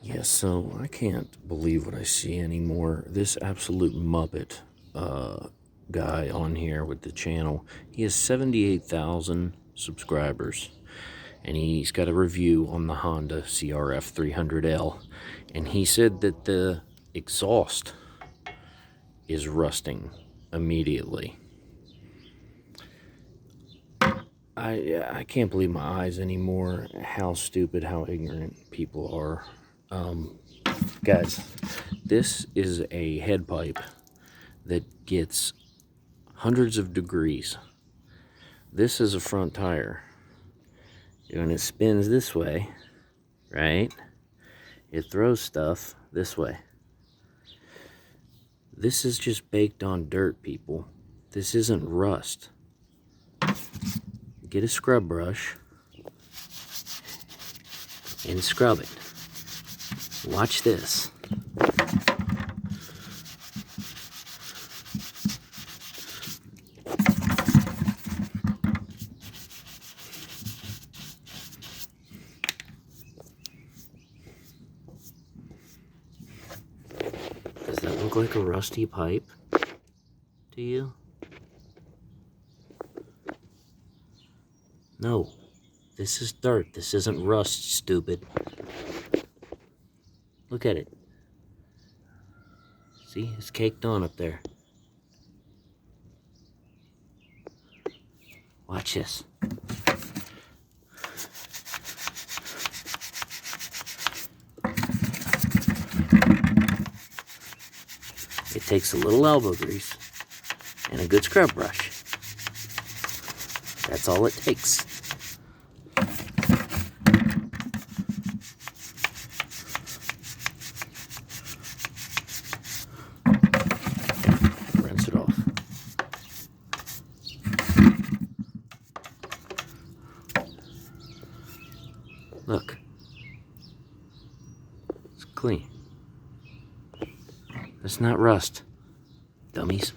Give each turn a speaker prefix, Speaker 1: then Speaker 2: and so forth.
Speaker 1: Yeah, so I can't believe what I see anymore. This absolute Muppet guy on here with the channel, he has 78,000 subscribers, and he's got a review on the Honda CRF300L, and he said that the exhaust is rusting immediately. I can't believe my eyes anymore, how stupid, how ignorant people are. Guys, this is a head pipe that gets hundreds of degrees. This is a front tire. When it spins this way, right, it throws stuff this way. This is just baked on dirt, people. This isn't rust. Get a scrub brush and scrub it. Watch this. Does that look like a rusty pipe to you? No, this is dirt. This isn't rust, stupid. Look at it. See, it's caked on up there. Watch this. It takes a little elbow grease and a good scrub brush. That's all it takes. Rinse it off. Look. It's clean. It's not rust, dummies.